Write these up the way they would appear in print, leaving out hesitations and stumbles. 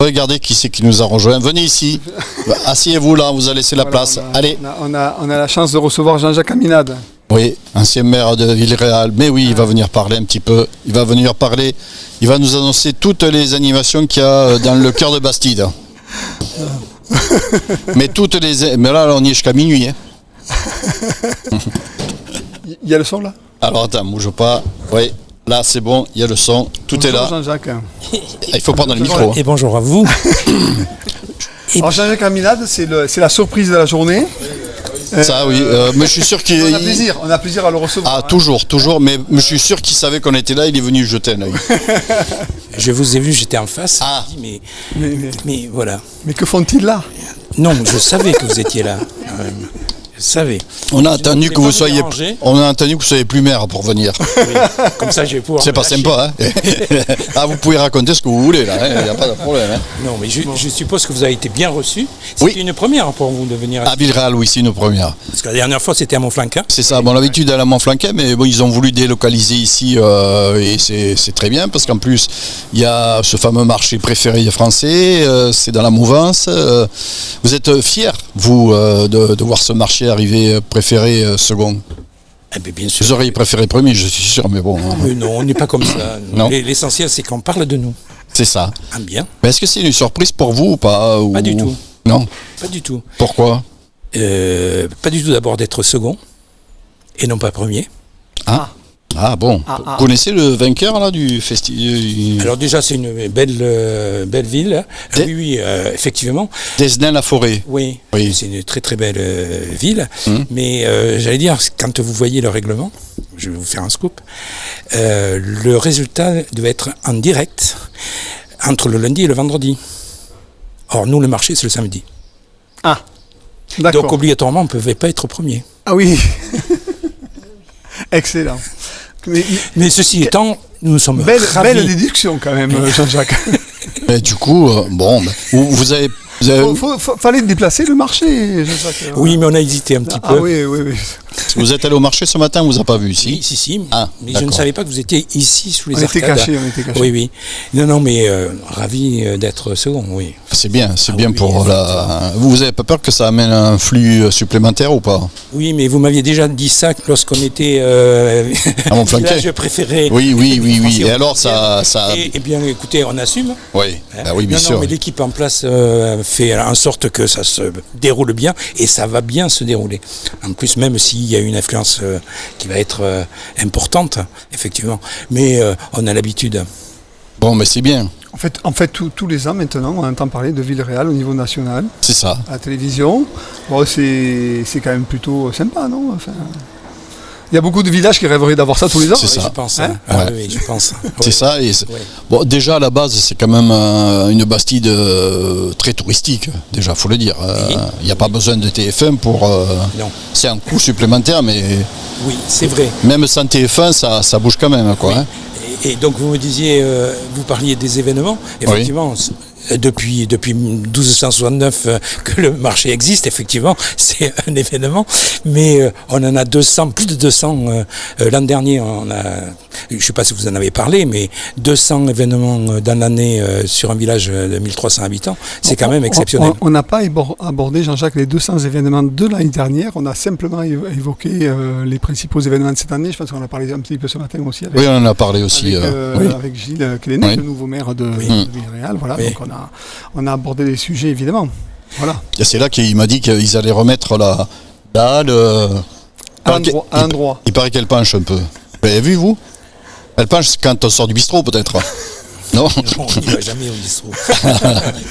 Regardez qui c'est qui nous a rejoint. Venez ici. Asseyez-vous là, on vous a laissé la place. Allez. On a la chance de recevoir Jean-Jacques Aminade. Oui, ancien maire de Villeréal. Mais oui, il va venir parler un petit peu. Il va venir parler. Il va nous annoncer toutes les animations qu'il y a dans le cœur de Bastide. Mais là, on y est jusqu'à minuit. Hein. Il y a le son là? Alors attends, bouge pas. Oui, là c'est bon, il y a le son. Tout est là. Jean-Jacques. Il faut prendre le micro. Et bonjour à vous. Alors Jean-Jacques Aminade, c'est la surprise de la journée. Ça oui, mais je suis sûr qu'il... On a plaisir à le recevoir. Ah, toujours, mais je suis sûr qu'il savait qu'on était là, il est venu jeter un œil. Je vous ai vu, j'étais en face, Ah. mais voilà. Mais que font-ils là? Non, je savais que vous étiez là. Je savais. On a attendu que vous soyez plus maire pour venir. Oui, comme ça, je vais pouvoir. C'est pas sympa, hein. Ah, vous pouvez raconter ce que vous voulez là, il n'y a pas de problème. Hein. Non, mais je suppose que vous avez été bien reçu. C'était une première pour vous de venir à Villeréal, oui, c'est une première. Parce que la dernière fois, c'était à Montflanquin. C'est ça, bon, l'habitude à la Montflanquin, mais bon, ils ont voulu délocaliser ici et c'est très bien parce qu'en plus, il y a ce fameux marché préféré français, c'est dans la mouvance. Vous êtes fiers, vous, de voir ce marché arriver préféré second? Eh bien, sûr. Vous auriez préféré premier, je suis sûr, mais bon. Mais non, on n'est pas comme ça. Non. L'essentiel, c'est qu'on parle de nous. C'est ça. Ah bien. Mais est-ce que c'est une surprise pour vous ou pas? Pas du tout. Non? Pas du tout. Pourquoi? Pas du tout d'abord d'être second et non pas premier. Ah bon. Vous connaissez le vainqueur là du festival? Alors déjà c'est une belle ville. Oui, effectivement. Desnins-la-Forêt. Oui. C'est une très très belle ville. Mais j'allais dire, quand vous voyez le règlement, je vais vous faire un scoop, le résultat devait être en direct entre le lundi et le vendredi. Or nous, le marché, c'est le samedi. Ah, d'accord. Donc obligatoirement, on ne pouvait pas être premier. Ah oui. Excellent. Mais ceci étant, nous sommes ravis. Belle déduction quand même, Jean-Jacques. Et du coup, vous avez... Fallait déplacer le marché, Jean-Jacques. Oui, mais on a hésité un petit peu. Ah oui. Vous êtes allé au marché ce matin, on vous a pas vu ici? Oui, si. Mais je d'accord. ne savais pas que vous étiez ici sous les arcades. On était cachés. Oui. Non, mais ravi d'être second, oui. C'est bien pour la... Vous n'avez pas peur que ça amène un flux supplémentaire ou pas? Oui, mais vous m'aviez déjà dit ça lorsqu'on était à Montflanquin. village préféré. Oui. Et alors ça... Eh bien, écoutez, on assume. Oui, oui, bien sûr. Non, mais l'équipe en place fait en sorte que ça se déroule bien et ça va bien se dérouler. En plus, même s'il y a une influence qui va être importante, effectivement. Mais on a l'habitude. Bon, mais c'est bien. En fait tous les ans maintenant, on entend parler de Villeréal au niveau national. C'est ça. À la télévision. Bon, c'est quand même plutôt sympa, non? Enfin, il y a beaucoup de villages qui rêveraient d'avoir ça tous les ans. C'est ça. Je pense. Ouais. Oui, je pense. C'est ça. Et bon, déjà à la base, c'est quand même une Bastide très touristique. Déjà, faut le dire. Il n'y a pas besoin de TF1 pour. Non. C'est un coût supplémentaire, mais. Oui, c'est vrai. Même sans TF1, ça bouge quand même, quoi. Oui. Hein. Et donc vous me disiez, vous parliez des événements. Effectivement. Oui. Depuis 1269 que le marché existe, effectivement, c'est un événement, mais on en a 200, plus de 200. L'an dernier, on a, je ne sais pas si vous en avez parlé, mais 200 événements dans l'année sur un village de 1300 habitants, c'est quand même exceptionnel. On n'a pas abordé, Jean-Jacques, les 200 événements de l'année dernière, on a simplement évoqué les principaux événements de cette année. Je pense qu'on a parlé un petit peu ce matin aussi. Oui, on en a parlé aussi. Avec Gilles Clénet, le nouveau maire de Villeréal. Voilà, donc on a abordé des sujets, évidemment. Voilà. Et c'est là qu'il m'a dit qu'ils allaient remettre la dalle à l'endroit. Il paraît qu'elle penche un peu. Vous avez vu, vous? Elle penche quand on sort du bistrot, peut-être. Non, on n'y va jamais au bistrot.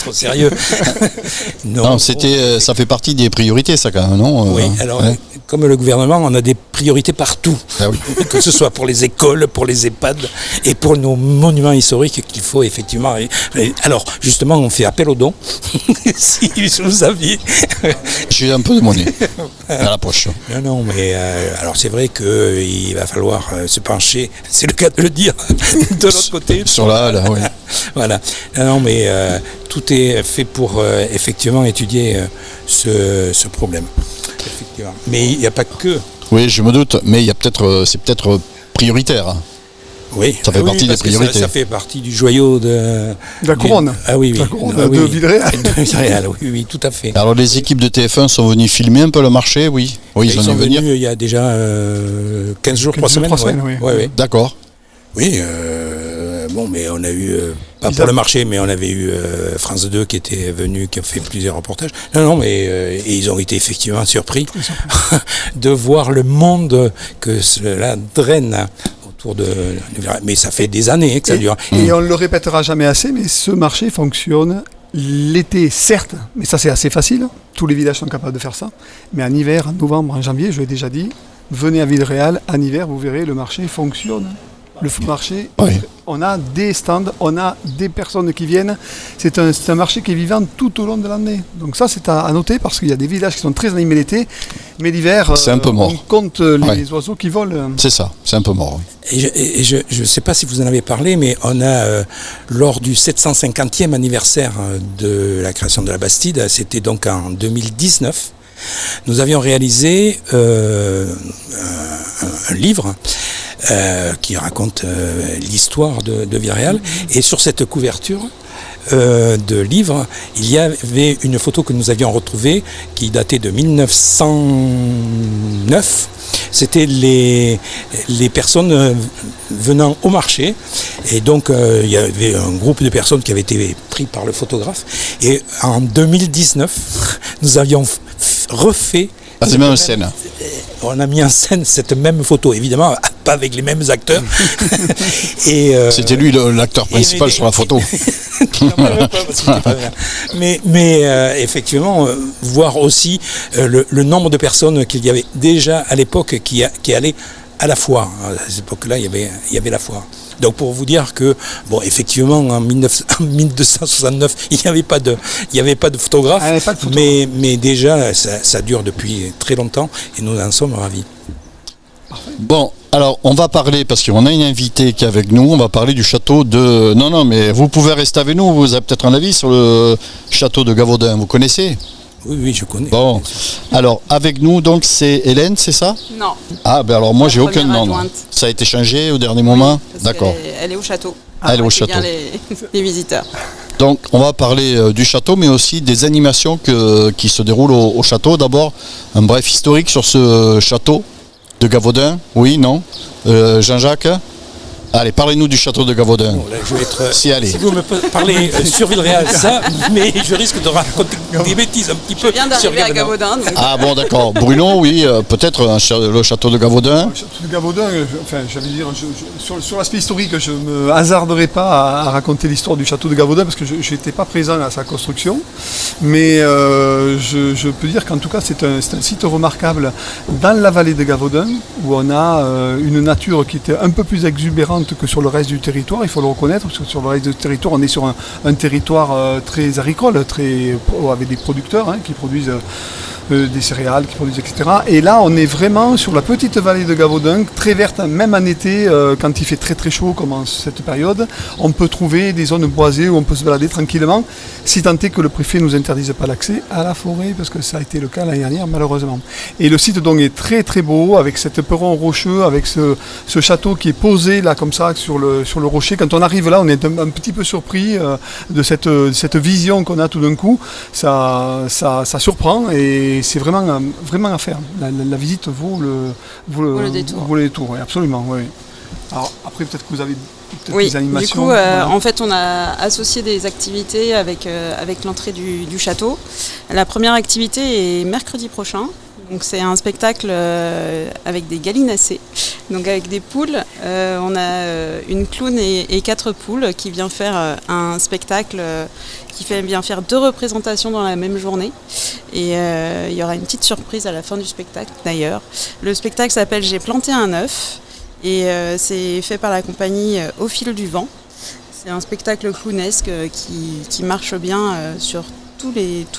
Trop sérieux. Non, ça fait partie des priorités, ça, quand même, non? Oui, alors, comme le gouvernement, on a des priorités partout. Ah oui. Que ce soit pour les écoles, pour les EHPAD et pour nos monuments historiques qu'il faut effectivement... Alors, justement, on fait appel aux dons. Si vous aviez... J'ai un peu de monnaie à la poche. Non, mais alors c'est vrai qu'il va falloir se pencher, c'est le cas de le dire, de l'autre côté. Sur la halle, oui. Voilà. Non, mais tout est fait pour effectivement étudier ce problème. Effectivement. Mais il n'y a pas que. Oui, je me doute, mais c'est peut-être prioritaire. Oui, ça fait partie des priorités. Ça fait partie du joyau de la couronne. Ah oui, oui. La couronne de Villeréal. Oui, tout à fait. Alors les équipes de TF1 sont venues filmer un peu le marché, oui. Oui, ils sont venus il y a déjà 15 jours, 3 semaines. Oui. D'accord. Oui, bon, mais on a eu, pas pour le marché, mais on avait eu France 2 qui était venu, qui a fait plusieurs reportages. Non, mais et ils ont été effectivement surpris de voir le monde que cela draine autour de... Mais ça fait des années que ça dure. Et on ne le répétera jamais assez, mais ce marché fonctionne l'été, certes, mais ça c'est assez facile. Tous les villages sont capables de faire ça. Mais en hiver, en novembre, en janvier, je l'ai déjà dit, venez à Villeréal, en hiver, vous verrez, le marché fonctionne. Le marché, oui. On a des stands, on a des personnes qui viennent. C'est un marché qui est vivant tout au long de l'année. Donc ça, c'est à noter parce qu'il y a des villages qui sont très animés l'été, mais l'hiver, c'est un peu mort. On compte les oiseaux qui volent. C'est ça, c'est un peu mort. Oui. Et je ne sais pas si vous en avez parlé, mais on a, lors du 750e anniversaire de la création de la Bastide, c'était donc en 2019, nous avions réalisé un livre qui raconte l'histoire de Villeréal. Et sur cette couverture de livre, il y avait une photo que nous avions retrouvée qui datait de 1909. C'était les personnes venant au marché. Et donc, il y avait un groupe de personnes qui avaient été pris par le photographe. Et en 2019, nous avions refait... c'est même scène. On a mis en scène cette même photo, évidemment, pas avec les mêmes acteurs. Et c'était lui l'acteur principal sur la photo. mais effectivement, voir aussi le nombre de personnes qu'il y avait déjà à l'époque qui allaient à la foire. À cette époque-là, il y avait la foire. Donc pour vous dire que, bon, effectivement, en 1269, il n'y avait pas de photographe, mais déjà, ça dure depuis très longtemps et nous en sommes ravis. Bon, alors on va parler, parce qu'on a une invitée qui est avec nous, on va parler du château de... Non, mais vous pouvez rester avec nous, vous avez peut-être un avis sur le château de Gavaudin, vous connaissez ? Oui, je connais. Bon, alors avec nous, donc c'est Hélène, c'est ça ? Non. Ah, ben alors moi j'ai aucun nom. Ça a été changé au dernier moment ? D'accord. Elle est au château. Elle est au château. Les visiteurs. Donc on va parler du château, mais aussi des animations qui se déroulent au château. D'abord, un bref historique sur ce château de Gavaudin. Oui, non ? Jean-Jacques ? Allez, parlez-nous du château de Gavaudin. Bon, là, je vais être, si vous me parlez sur Villeréal, ça, mais je risque de raconter des bêtises un petit peu. Je viens d'arriver à Gavaudin. Donc... Ah bon, d'accord. Bruno, oui, peut-être le château de Gavaudin. Le château de Gavaudin, j'allais dire, sur l'aspect historique, je ne me hasarderai pas à raconter l'histoire du château de Gavaudin parce que je n'étais pas présent à sa construction. Mais je peux dire qu'en tout cas, c'est un site remarquable dans la vallée de Gavaudin où on a une nature qui était un peu plus exubérante que sur le reste du territoire, il faut le reconnaître, parce que sur le reste du territoire, on est sur un territoire très agricole, avec des producteurs qui produisent des céréales, qui produisent, etc. Et là, on est vraiment sur la petite vallée de Gavaudin, très verte, même en été, quand il fait très très chaud, comme en cette période, on peut trouver des zones boisées où on peut se balader tranquillement, si tant est que le préfet ne nous interdise pas l'accès à la forêt, parce que ça a été le cas l'année dernière, malheureusement. Et le site donc est très très beau, avec cet perron rocheux, avec ce château qui est posé là comme ça sur le rocher. Quand on arrive là, on est un petit peu surpris de cette vision qu'on a tout d'un coup. Ça surprend et c'est vraiment à faire. La visite vaut le détour. Vaut le détour, oui, absolument. Oui. Alors après, peut-être que vous avez des animations. Du coup, voilà. En fait, on a associé des activités avec l'entrée du château. La première activité est mercredi prochain. Donc c'est un spectacle avec des gallinacés, donc avec des poules. On a une clown et 4 poules qui vient faire un spectacle qui vient faire 2 représentations dans la même journée. Et il y aura une petite surprise à la fin du spectacle d'ailleurs. Le spectacle s'appelle J'ai planté un œuf et c'est fait par la compagnie Au fil du vent. C'est un spectacle clownesque qui marche bien sur tous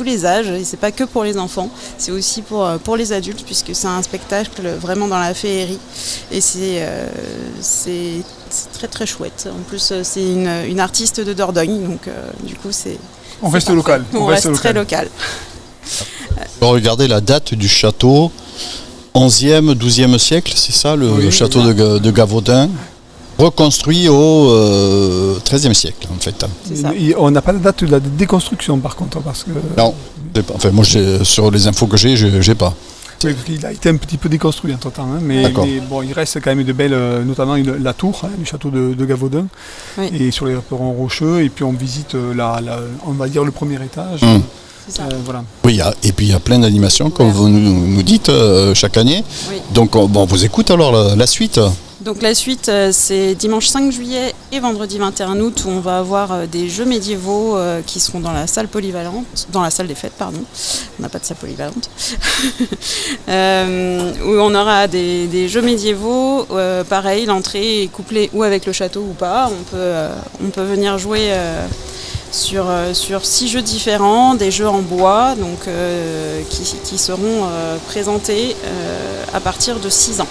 les âges, et c'est pas que pour les enfants, c'est aussi pour les adultes, puisque c'est un spectacle vraiment dans la féerie, et c'est très très chouette. En plus, c'est une artiste de Dordogne, donc du coup on reste local. On reste très local. Regardez la date du château, 11e, 12e siècle, c'est ça, le château de Gavaudin. reconstruit au XIIIe siècle en fait. C'est ça. On n'a pas la date de la déconstruction par contre, parce que Non, enfin moi sur les infos que j'ai pas. oui, parce qu'il a été un petit peu déconstruit entre temps, mais D'accord. bon, il reste quand même de belles, notamment la tour du château de Gavaudin, Oui. et sur les perrons rocheux, et puis on visite on va dire le premier étage. C'est ça. Voilà. Oui, et puis il y a plein d'animations comme vous nous dites chaque année. Oui. Donc on vous écoute alors la suite. Donc la suite, c'est dimanche 5 juillet et vendredi 21 août où on va avoir des jeux médiévaux qui seront dans la salle polyvalente, dans la salle des fêtes, pardon. On n'a pas de salle polyvalente. Où on aura des jeux médiévaux. Pareil, l'entrée est couplée ou avec le château ou pas. On peut venir jouer sur 6 jeux différents, des jeux en bois, donc qui seront présentés à partir de 6 ans.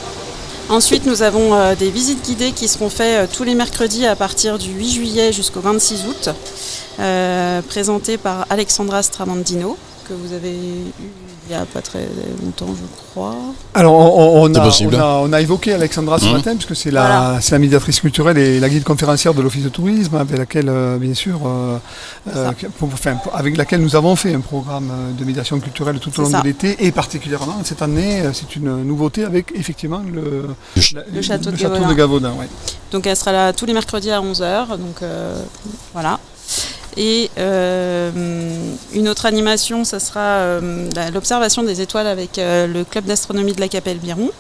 Ensuite, nous avons des visites guidées qui seront faites tous les mercredis à partir du 8 juillet jusqu'au 26 août, présentées par Alexandra Stramandino, que vous avez eu il n'y a pas très longtemps, je crois. Alors C'est on a évoqué Alexandra ce matin, puisque c'est Voilà. la médiatrice culturelle et la guide conférencière de l'Office de tourisme, avec laquelle, bien sûr, avec laquelle nous avons fait un programme de médiation culturelle tout au long C'est ça. de l'été, et particulièrement cette année, c'est une nouveauté avec effectivement le château de château Gavaudin. de Gavaudin. Ouais. Donc elle sera là tous les mercredis à 11h. Donc voilà. Et une autre animation, ça sera l'observation des étoiles avec le club d'astronomie de la Capelle Biron.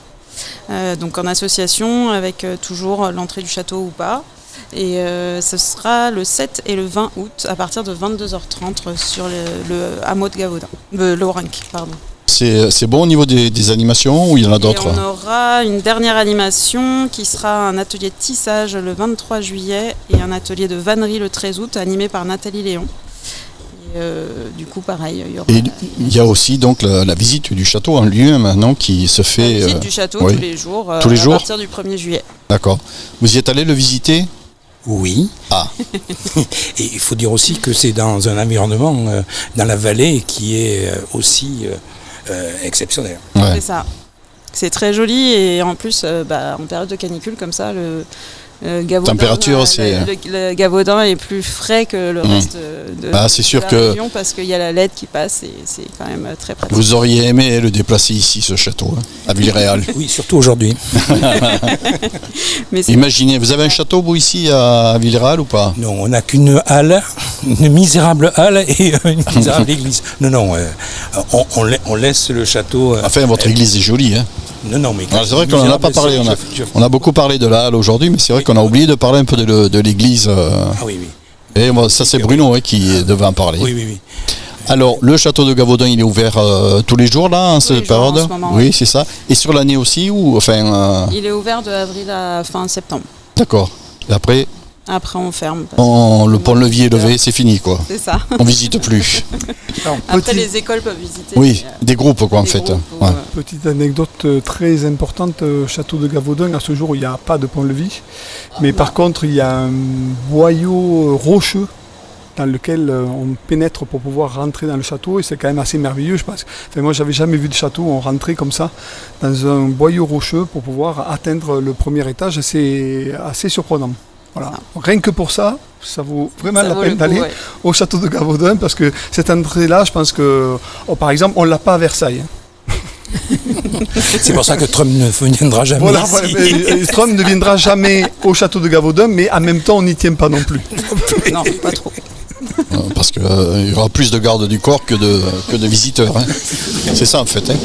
Donc en association avec toujours l'entrée du château ou pas. Et ce sera le 7 et le 20 août à partir de 22h30 sur le hameau de Gavaudin, de Laurenc, pardon. C'est bon au niveau des animations ou il y en a d'autres? Et on aura une dernière animation qui sera un atelier de tissage le 23 juillet et un atelier de vannerie le 13 août animé par Nathalie Léon. Et, du coup, pareil, il y aura Et il y a aussi donc la visite du château en lui-même maintenant qui se la fait. visite du château oui. tous les jours, Tous les jours à partir du 1er juillet. D'accord. Vous y êtes allé le visiter? Oui. Ah. Et il faut dire aussi que c'est dans un environnement, dans la vallée, qui est aussi exceptionnel. Ouais. C'est ça. C'est très joli et en plus, en période de canicule comme ça, le Gavaudin, Température, c'est- le Gavaudin est plus frais que le reste de c'est sûr la que région parce qu'il y a la LED qui passe et c'est quand même très pratique. vous auriez aimé le déplacer ici, ce château, à Villeréal. Oui, surtout aujourd'hui. Mais c'est Imaginez, vous avez un château vous ici à Villeréal ou pas? Non, on n'a qu'une halle, une misérable halle et une misérable église. Non, on laisse le château. Enfin, votre église est jolie, hein? Non, mais Alors, c'est vrai qu'on n'en a pas parlé. Je- On a beaucoup parlé de la halle aujourd'hui, mais c'est vrai qu'on a oublié de parler un peu de l'église. Ah oui. Et moi, ça, c'est Bruno qui devait en parler. Oui. Alors, le château de Gavaudin, il est ouvert tous les jours, là, en cette les jours, en période? ce moment, Oui, ouais. c'est ça. Et sur l'année aussi, ou enfin. Il est ouvert de avril à fin septembre. D'accord. Et après, Après, on ferme. parce le pont-levis est levé, c'est fini, quoi. que- C'est ça. On visite plus. Alors, Après, les écoles peuvent visiter. Oui, mais, des groupes, quoi, en des fait. groupes ou, Ouais. petite anecdote très importante, château de Gavaudin, à ce jour il n'y a pas de pont-levis, mais par contre il y a un boyau rocheux dans lequel on pénètre pour pouvoir rentrer dans le château et c'est quand même assez merveilleux, je pense. Enfin, moi j'avais jamais vu de château où on rentrait comme ça dans un boyau rocheux pour pouvoir atteindre le premier étage, c'est assez surprenant. Voilà. Rien que pour ça, ça vaut vraiment Ça la vaut peine le coup, d'aller ouais. au château de Gavaudin parce que cette entrée-là, je pense que, par exemple, on l'a pas à Versailles. C'est pour ça que Trump ne viendra jamais Voilà, ici. voilà, Trump ne viendra jamais au château de Gavaudin, mais en même temps, on n'y tient pas non plus. Non, pas trop. Parce qu'il y aura plus de gardes du corps que de visiteurs. Hein. C'est ça, en fait. Hein.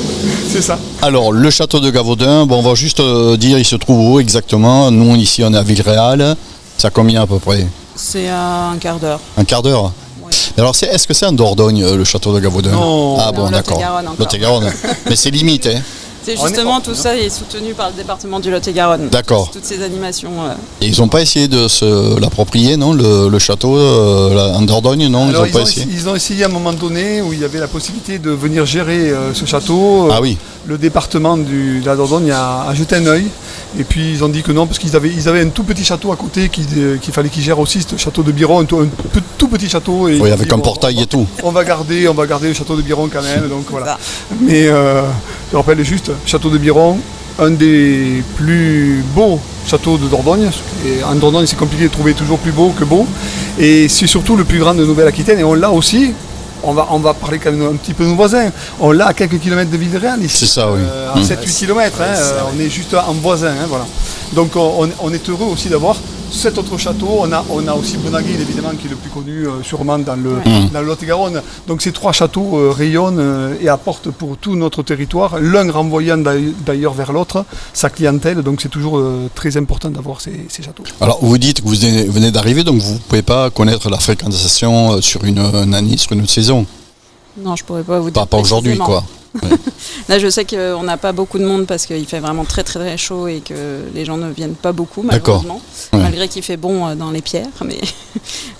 C'est ça. Alors, le château de Gavaudin, bon, on va juste dire, il se trouve où exactement? Nous, ici, on est à Villeréal. C'est à combien à peu près? C'est à un quart d'heure. Un quart d'heure? Ouais. Alors, est-ce que c'est en Dordogne, le château de Gavaudin? Non. Ah bon, Non, d'accord. Lot-et-Garonne encore. Lot-et-Garonne. Mais c'est limite, hein? C'est On est- justement tout ça est soutenu par le département du Lot-et-Garonne. D'accord. Toutes ces animations. Et ils n'ont pas essayé de se l'approprier, non? Le château en Dordogne, non? Alors, ils n'ont pas essayé? ils ont essayé à un moment donné où il y avait la possibilité de venir gérer ce château. Ah oui. Le département de la Dordogne a jeté un œil. Et puis ils ont dit que non, parce qu'ils avaient un tout petit château à côté qu'il fallait qu'ils gèrent aussi, ce château de Biron, un tout petit château. Et Oui, ils ont avec dit, un portail et tout. On va garder le château de Biron quand même. Donc voilà. Ça. Mais je rappelle juste, château de Biron, un des plus beaux château de Dordogne. Et en Dordogne, c'est compliqué de trouver toujours plus beau que beau. Et c'est surtout le plus grand de Nouvelle-Aquitaine. Et on l'a aussi. On va parler quand même un petit peu de nos voisins. On l'a à quelques kilomètres de Villeréal ici. C'est ça, oui. À 7-8 kilomètres. On est juste en voisin. Voilà. Donc on est heureux aussi d'avoir cet autre château. On a aussi Benaguil, évidemment, qui est le plus connu sûrement dans le Lot-et-Garonne. Donc ces 3 châteaux rayonnent et apportent pour tout notre territoire, l'un renvoyant d'ailleurs vers l'autre sa clientèle. Donc c'est toujours très important d'avoir ces châteaux. Alors vous dites que vous venez d'arriver, donc vous ne pouvez pas connaître la fréquentation sur une année, sur une saison. Non, je pourrais pas vous dire. Pas aujourd'hui, quoi. Ouais. Là, je sais qu'on n'a pas beaucoup de monde parce qu'il fait vraiment très très très chaud et que les gens ne viennent pas beaucoup, malheureusement. Malgré qu'il fait bon dans les pierres.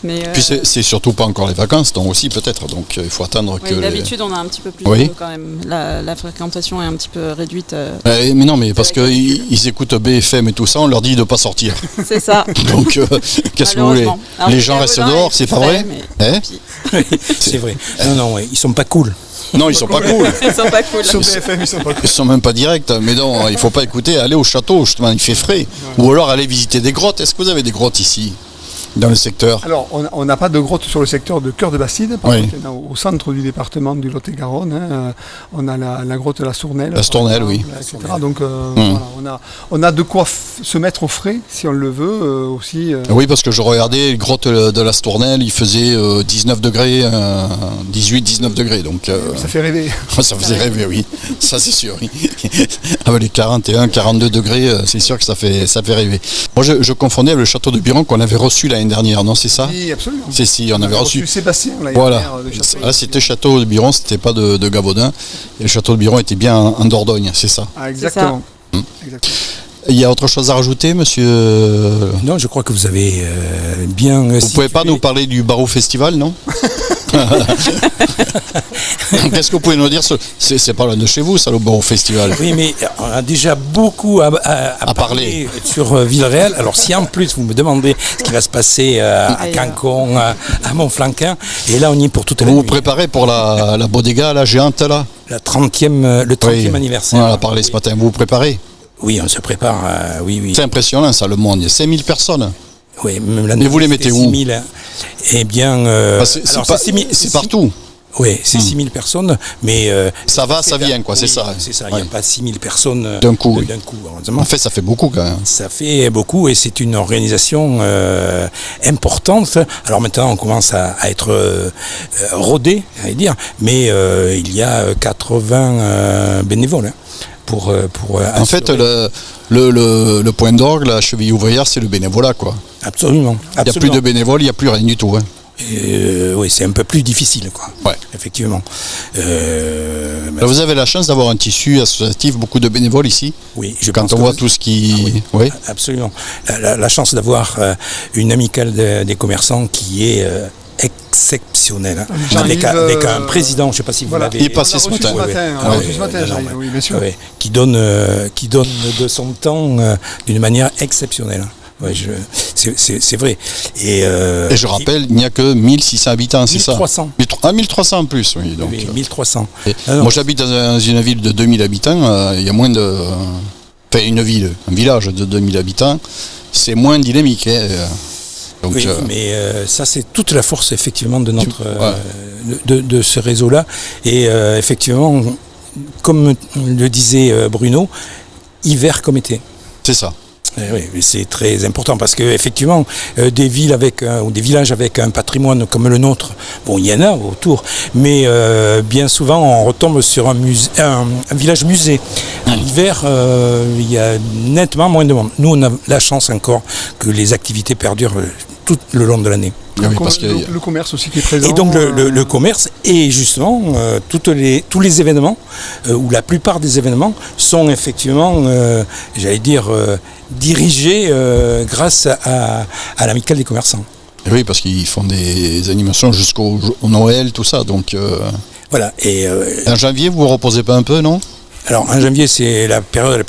Mais puis c'est surtout pas encore les vacances, donc aussi peut-être. Donc il faut attendre que. D'habitude, on a un petit peu plus de monde quand même. La fréquentation est un petit peu réduite. Mais non, mais parce qu'ils écoutent BFM et tout ça, on leur dit de ne pas sortir. C'est ça. Donc qu'est-ce que vous voulez? Alors, les gens restent dehors, c'est pas vrai? C'est vrai. Non, ils sont pas cool. Non, ils sont pas cool. Ils sont pas cool. Sur BFM, ils sont pas cool. Ils sont même pas directs. Mais non, il faut pas écouter. Allez au château, justement, il fait frais. Ou alors aller visiter des grottes. Est-ce que vous avez des grottes ici, dans le secteur? Alors, on n'a pas de grotte sur le secteur de Cœur de Bastide. Par contre, il y en a au centre du département du Lot-et-Garonne. On a la grotte de la Stournelle. La Stournelle, oui. Etc. Donc, voilà, on a de quoi se mettre au frais, si on le veut, aussi. Oui, parce que je regardais les grottes de la Stournelle, il faisait 19 degrés, 18-19 degrés. Donc, ça fait rêver. Ça faisait rêver, oui. Ça, c'est sûr. Oui. Avec les 41, 42 degrés, c'est sûr que ça fait rêver. Moi, je confondais avec le château de Biron qu'on avait reçu l'année dernière, non, c'est ça? Oui, absolument. Si, on avait reçu Sébastien l'année voilà. dernière. Là, c'était château de Biron, c'était pas de Gavaudin. Et le château de Biron était bien en Dordogne, c'est ça? Ah, exactement. Exactement. Il y a autre chose à rajouter, monsieur? Non, je crois que vous avez bien. Vous pouvez pas nous parler du Barreau Festival, non? Qu'est-ce que vous pouvez nous dire? C'est pas loin de chez vous, ça, le Barreau Festival. Oui, mais on a déjà beaucoup à parler sur Villeréal. Alors, si en plus vous me demandez ce qui va se passer à Cancon, à Montflanquin, et là on y est pour toute la nuit. Vous vous préparez pour la bodega, la géante, là? Le 30e anniversaire. On en a parlé ce matin. Vous vous préparez? Oui, on se prépare, oui. C'est impressionnant, ça, le monde. Il y a 5000 personnes. Oui, mais vous les mettez où? 6 000. Eh bien... c'est partout. Oui, c'est 6 000 personnes, mais... ça vient, quoi, c'est ça. C'est ça, il n'y a pas 6 000 personnes d'un coup. Heureusement. En fait, ça fait beaucoup, quand même. Ça fait beaucoup, et c'est une organisation importante. Alors maintenant, on commence à être rodé, à dire, mais il y a 80 bénévoles. En fait, le point d'orgue, la cheville ouvrière, c'est le bénévolat, quoi. Absolument. Il n'y a plus de bénévoles, il n'y a plus rien du tout. Hein. Oui, c'est un peu plus difficile, quoi. Ouais. Effectivement. Vous avez la chance d'avoir un tissu associatif, beaucoup de bénévoles ici. Oui, quand on voit tout ce qui... oui. Absolument. La chance d'avoir une amicale des commerçants qui est... exceptionnel, hein. Avec un président, je ne sais pas si vous l'avez... Il est passé ce matin. Oui, bien sûr. Qui donne de son temps d'une manière exceptionnelle. Ouais, c'est vrai. Et je rappelle, il n'y a que 1600 habitants, c'est ça? 1300. 1300 en plus, oui. Donc, oui, 1300. Moi, j'habite dans une ville de 2000 habitants, il y a moins de... Enfin, un village de 2000 habitants, c'est moins dynamique, hein. Donc, oui, mais ça c'est toute la force effectivement de notre de ce réseau-là. Et effectivement, comme le disait Bruno, hiver comme été. C'est ça. Oui, c'est très important parce que effectivement, des villes ou des villages avec un patrimoine comme le nôtre, bon, il y en a autour, mais bien souvent on retombe sur un village musée. À l'hiver, il y a nettement moins de monde. Nous, on a la chance encore que les activités perdurent tout le long de l'année. Le commerce aussi qui est présent. Et donc le commerce et justement tous les événements ou la plupart des événements sont effectivement, j'allais dire, dirigés grâce à l'amicale des commerçants. Et oui, parce qu'ils font des animations jusqu'au Noël, tout ça. Donc voilà. Et en janvier, vous ne reposez pas un peu, non? Alors en janvier, c'est la période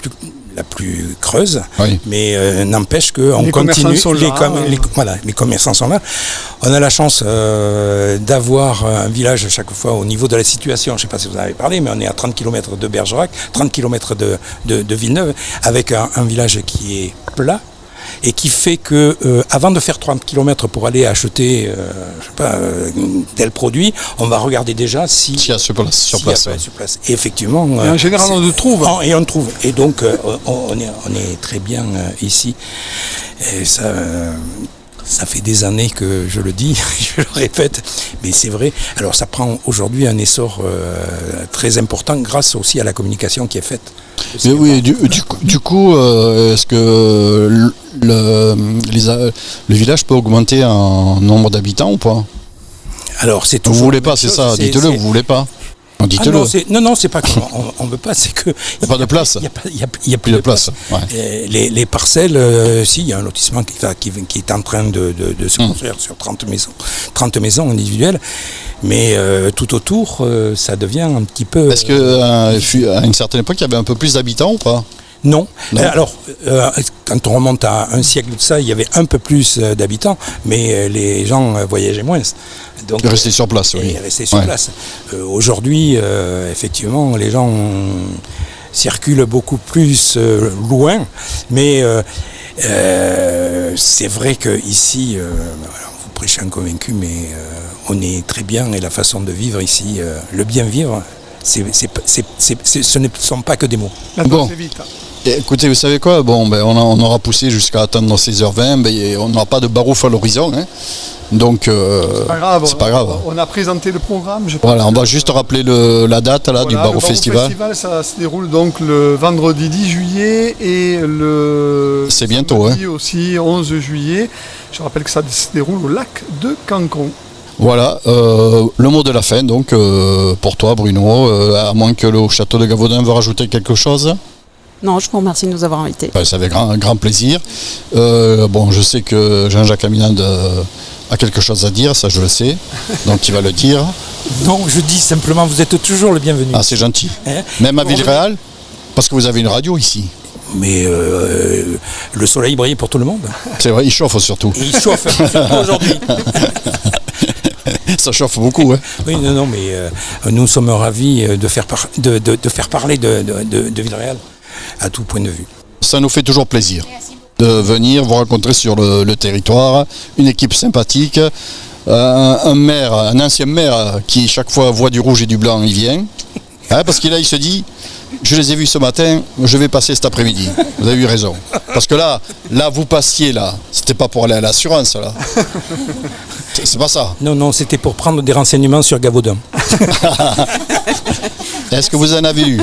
la plus creuse, Oui. mais n'empêche qu'on Les continue. commerçants sont là. Les commerçants sont là. On a la chance d'avoir un village à chaque fois au niveau de la situation. Je ne sais pas si vous en avez parlé, mais on est à 30 km de Bergerac, 30 km de Villeneuve, avec un village qui est plat. Et qui fait que avant de faire 30 km pour aller acheter tel produit, on va regarder déjà si S'il y a sur place. sur place. Et effectivement, Et en général, on le trouve. Et on le trouve. Et donc on est très bien ici. Et ça fait des années que je le dis, je le répète, mais c'est vrai. Alors ça prend aujourd'hui un essor très important grâce aussi à la communication qui est faite. Mais oui, du coup, est-ce que le village peut augmenter en nombre d'habitants ou pas? Alors c'est Vous toujours voulez la pas, même c'est chose, ça, dites-le, vous voulez pas. Ah Dites-le. non, c'est pas qu'on veut pas, c'est que Il n'y a pas de place. Il y a plus de place. Ouais. Et les parcelles, si, il y a un lotissement qui est en train de se construire sur 30 maisons individuelles, mais tout autour, ça devient un petit peu. Est-ce qu'à une certaine époque, il y avait un peu plus d'habitants ou pas? Non. Alors, quand on remonte à un siècle de ça, il y avait un peu plus d'habitants, mais les gens voyageaient moins. Donc, Rester sur place, oui. Rester sur place. Aujourd'hui, effectivement, les gens circulent beaucoup plus loin, mais c'est vrai qu'ici, vous prêchez un convaincu, mais on est très bien et la façon de vivre ici, le bien vivre, ce ne sont pas que des mots. Maintenant, c'est vite. Écoutez, vous savez quoi? Bon, on aura poussé jusqu'à attendre 16h20, on n'aura pas de barouf à l'horizon. Hein. Donc, C'est pas grave. On a présenté le programme. Voilà, on va juste rappeler la date là, du Barreau Festival. Le Festival, ça se déroule donc le vendredi 10 juillet et le C'est bientôt, samedi aussi 11 juillet. Je rappelle que ça se déroule au lac de Cancon. Voilà, le mot de la fin, donc, pour toi, Bruno, à moins que le château de Gavaudin veut rajouter quelque chose. Non, je vous remercie de nous avoir invités. Ça avec grand plaisir. Bon, je sais que Jean-Jacques Aminade a quelque chose à dire, ça je le sais, donc il va le dire. Non, je dis simplement, vous êtes toujours le bienvenu. Ah, c'est gentil. Hein? Même à Villeréal, parce que vous avez une radio ici. Mais le soleil brille pour tout le monde. C'est vrai, il chauffe surtout. Et il chauffe, surtout aujourd'hui. Ça chauffe beaucoup, hein. Oui, non, mais nous sommes ravis de faire parler de Villeréal à tout point de vue. Ça nous fait toujours plaisir de venir vous rencontrer sur le territoire, une équipe sympathique, un ancien maire qui chaque fois voit du rouge et du blanc, il vient, hein, parce qu'il il se dit, je les ai vus ce matin, je vais passer cet après-midi. Vous avez eu raison. Parce que là vous passiez là, c'était pas pour aller à l'assurance là. C'est pas ça. Non, c'était pour prendre des renseignements sur Gavaudin. Est-ce que vous en avez eu?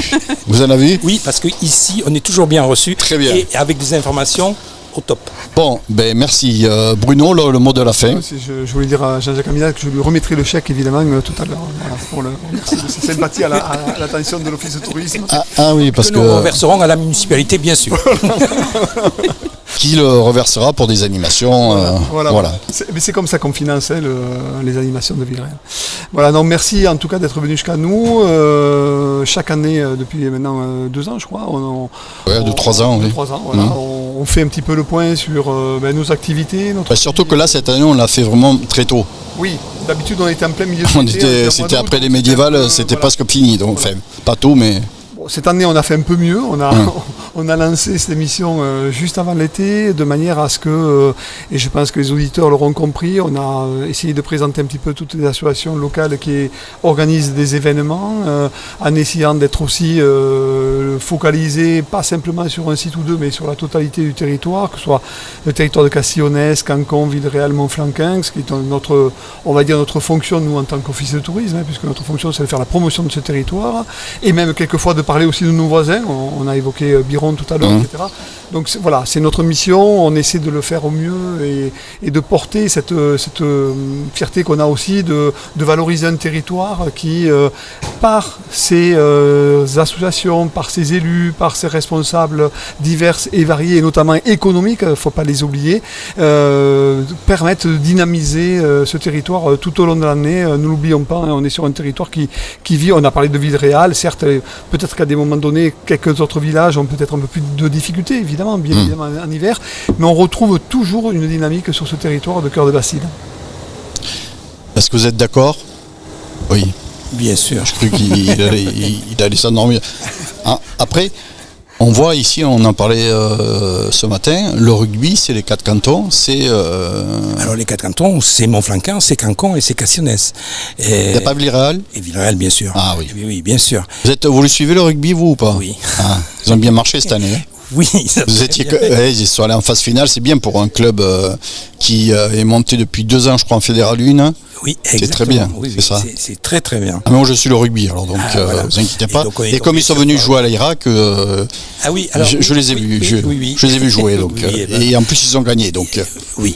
Vous en avez eu? Oui, parce qu'ici, on est toujours bien reçu. Très bien. Et avec des informations au top. Bon, merci. Bruno, le mot de la fin. Je voulais dire à Jean-Jacques Aminade que je lui remettrai le chèque évidemment tout à l'heure. Voilà, pour le remercier de sa sympathie à l'attention de l'Office de tourisme. Ah oui, parce que nous reverserons à la municipalité, bien sûr. Qui le reversera pour des animations. Voilà. Mais c'est comme ça qu'on finance les animations de Villeréal. Voilà, donc merci en tout cas d'être venu jusqu'à nous. Chaque année, depuis maintenant 2 ans, je crois. 3 ans, oui. 3 ans, voilà. On fait un petit peu le point sur nos activités. Surtout que là, cette année, on l'a fait vraiment très tôt. Oui, d'habitude, on était en plein milieu de l'été. C'était après les médiévales, c'était presque fini. Donc, enfin, pas tôt, mais... Cette année, on a fait un peu mieux. On a lancé cette émission juste avant l'été, de manière à ce que, et je pense que les auditeurs l'auront compris, on a essayé de présenter un petit peu toutes les associations locales qui organisent des événements, en essayant d'être aussi focalisés, pas simplement sur un site ou deux, mais sur la totalité du territoire, que ce soit le territoire de Castillonnès, Cancon, Villeréal, Montflanquin, ce qui est notre fonction, nous, en tant qu'office de tourisme, puisque notre fonction, c'est de faire la promotion de ce territoire, et même quelquefois de parler aussi de nos voisins. On a évoqué Biron tout à l'heure, etc. Donc voilà, c'est notre mission. On essaie de le faire au mieux et de porter cette fierté qu'on a aussi de valoriser un territoire qui par ces associations, par ces élus, par ces responsables divers et variés, et notamment économiques, il ne faut pas les oublier, permettent de dynamiser ce territoire tout au long de l'année. Ne l'oublions pas, on est sur un territoire qui vit, on a parlé de Villeréal, certes, peut-être qu'à des moments donnés, quelques autres villages ont peut-être un peu plus de difficultés, évidemment, bien évidemment en hiver, mais on retrouve toujours une dynamique sur ce territoire de Cœur de Bastide. Est-ce que vous êtes d'accord? Oui. Bien sûr. Je crois qu'il allait s'endormir. Après, on voit ici, on en parlait ce matin, le rugby, c'est les 4 cantons, c'est... Alors les 4 cantons, c'est Montflanquin, c'est Cancon et c'est Cassionnès. Il n'y a pas Villeréal? Et Villeréal, bien sûr. Ah oui. Oui, bien sûr. Vous le suivez le rugby, vous, ou pas? Oui. Ils ont bien marché cette année. Oui. Ils sont allés en phase finale, c'est bien pour un club qui est monté depuis 2 ans, je crois, en Fédéral 1. Oui, exactement. C'est très bien, oui, c'est ça. C'est très très bien. Ah, mais moi je suis le rugby, alors donc voilà. vous inquiétez pas. Et comme ils sont venus jouer à l'Irak, oui, alors, je les ai vus, je les ai vus jouer, donc et en plus ils ont gagné, donc. Oui.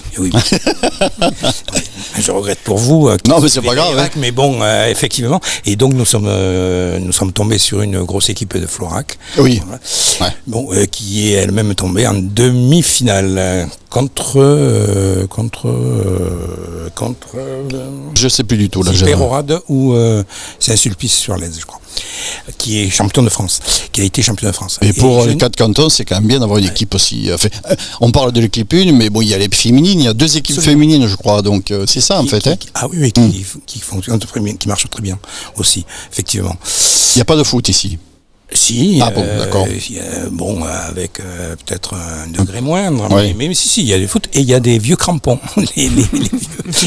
Je regrette pour vous. Non, mais c'est pas grave. L'Irak, mais bon, effectivement. Et donc nous sommes tombés sur une grosse équipe de Florac. Oui. Voilà. Ouais. Bon, qui est elle-même tombée en demi-finale contre je sais plus du tout là. Pérorade ou Saint-Sulpice-sur-l'Aise, je crois, qui est champion de France, qui a été champion de France. Et pour les 4 cantons, c'est quand même bien d'avoir une équipe aussi. Enfin, on parle de l'équipe 1, mais bon, il y a les féminines, il y a 2 équipes féminines, je crois. Donc c'est ça en fait. Oui, qui fonctionne très bien, qui marche très bien aussi, effectivement. Il n'y a pas de foot ici. Si, bon, d'accord. Avec peut-être un degré moindre, oui. mais si, il y a des foot et il y a des vieux crampons, les vieux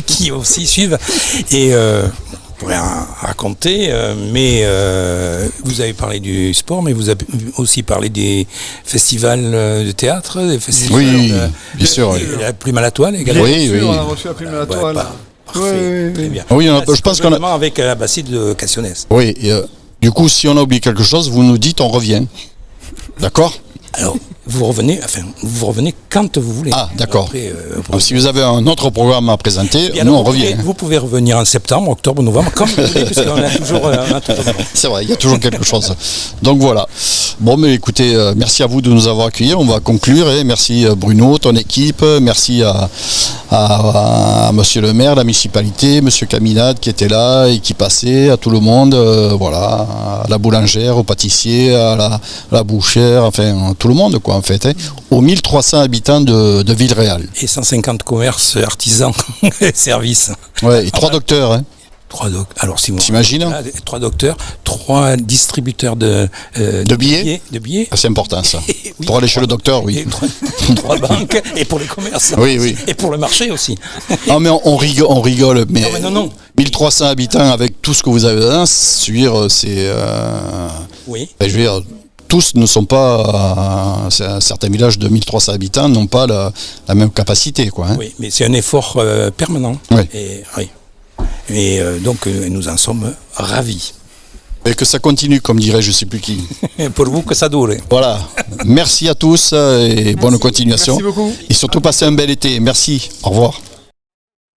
qui aussi suivent. Et on pourrait en raconter, mais vous avez parlé du sport, mais vous avez aussi parlé des festivals de théâtre, des festivals bien sûr. La Plume à la Toile également. Oui, on a reçu la Plume à la Toile. Parfait, très bien. Oui, je pense qu'on a... avec la Bastide de Cassionnès. Oui, du coup, si on a oublié quelque chose, vous nous dites, on revient. D'accord? Alors, vous revenez quand vous voulez. Ah, d'accord. Après, donc, si vous avez un autre programme à présenter, bien, nous alors, on revient. Vous pouvez revenir en septembre, octobre, novembre, comme vous voulez, parce qu'on a toujours... C'est vrai, il y a toujours quelque chose. Donc voilà. Bon, mais écoutez, merci à vous de nous avoir accueillis. On va conclure. Merci Bruno, ton équipe. Merci à monsieur le maire, la municipalité, monsieur Caminade qui était là et qui passait, à tout le monde. Voilà, à la boulangère, au pâtissier, à la bouchère, enfin, tout le monde, quoi, en fait. Aux 1300 habitants de Villeréal. Et 150 commerces, artisans, services. Ouais, et 3 docteurs, 3 docteurs. Alors, si vous t'imagines, 3 docteurs, 3 distributeurs de billets. Ah, c'est important ça. Oui, pour aller chez le docteur, oui. 3 banques et pour les commerces. Oui. Et pour le marché aussi. Ah, mais on rigole, mais non. 1300 habitants avec tout ce que vous avez dedans, c'est. Oui. Je veux dire, tous ne sont pas. Certains villages de 1300 habitants n'ont pas la même capacité, quoi. Oui, mais c'est un effort permanent. Oui. Et donc nous en sommes ravis. Et que ça continue, comme dirait je ne sais plus qui. Pour vous, que ça dure. Voilà. Merci à tous et bonne continuation. Merci beaucoup. Et surtout passez un bel été. Merci. Au revoir.